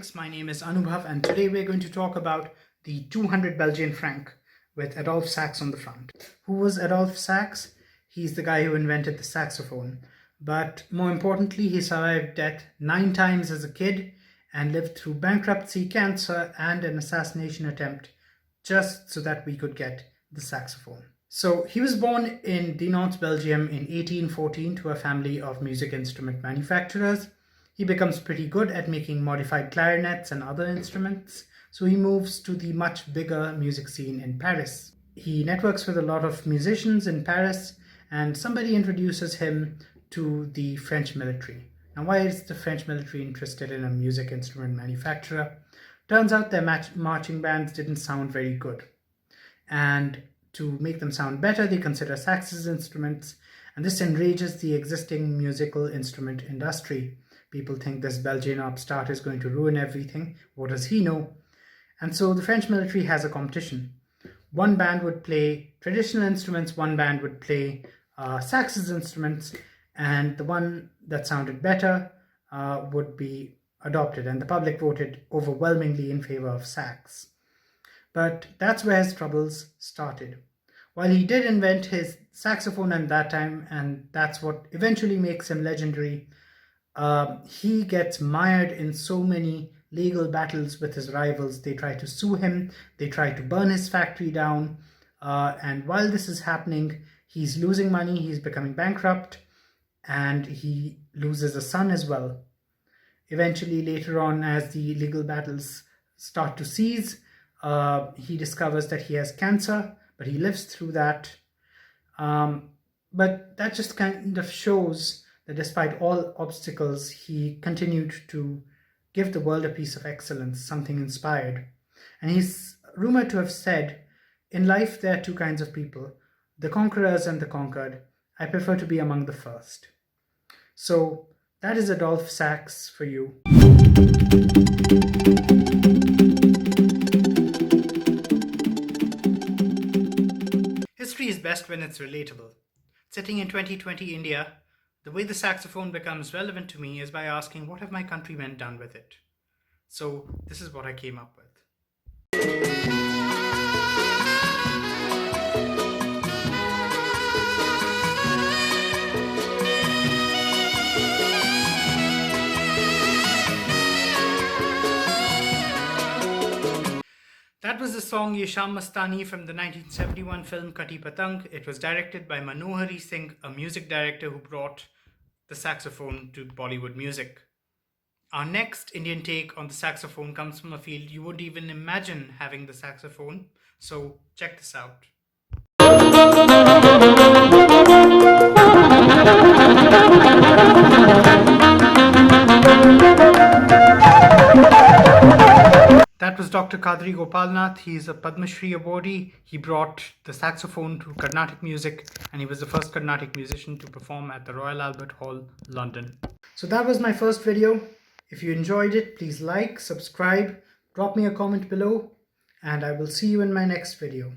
Classics. My name is Anubhav and today we're going to talk about the 200 Belgian franc with Adolphe Sax on the front. Who was Adolphe Sax? He's the guy who invented the saxophone. But more importantly, he survived death 9 times as a kid and lived through bankruptcy, cancer and an assassination attempt just so that we could get the saxophone. So he was born in Dinant, Belgium in 1814 to a family of music instrument manufacturers. He becomes pretty good at making modified clarinets and other instruments, so he moves to the much bigger music scene in Paris. He networks with a lot of musicians in Paris, and somebody introduces him to the French military. Now, why is the French military interested in a music instrument manufacturer? Turns out their marching bands didn't sound very good. And to make them sound better, they consider sax as instruments, and this enrages the existing musical instrument industry. People think this Belgian upstart is going to ruin everything. What does he know? And so the French military has a competition. One band would play traditional instruments, one band would play sax as instruments, and the one that sounded better would be adopted, and the public voted overwhelmingly in favor of sax. But that's where his troubles started. While he did invent his saxophone at that time, and that's what eventually makes him legendary, he gets mired in so many legal battles with his rivals. They try to sue him, they try to burn his factory down, and while this is happening, he's losing money, he's becoming bankrupt, and he loses a son as well. Eventually, later on, as the legal battles start to cease, he discovers that he has cancer, but he lives through that. But that just kind of shows that despite all obstacles, he continued to give the world a piece of excellence, something inspired. And he's rumored to have said, "In life there are 2 kinds of people, the conquerors and the conquered. I prefer to be among the first." So that is Adolphe Sax for you. History is best when it's relatable. Sitting in 2020 India, the way the saxophone becomes relevant to me is by asking, what have my countrymen done with it? So this is what I came up with. That was the song Ye Sham Mastani from the 1971 film Kati Patang. It was directed by Manohari Singh, a music director who brought the saxophone to Bollywood music. Our next Indian take on the saxophone comes from a field you wouldn't even imagine having the saxophone, so check this out. That was Dr. Kadri Gopalnath. He's a Padma Shri awardee. He brought the saxophone to Carnatic music, and he was the first Carnatic musician to perform at the Royal Albert Hall, London. So that was my first video. If you enjoyed it, please like, subscribe, drop me a comment below, and I will see you in my next video.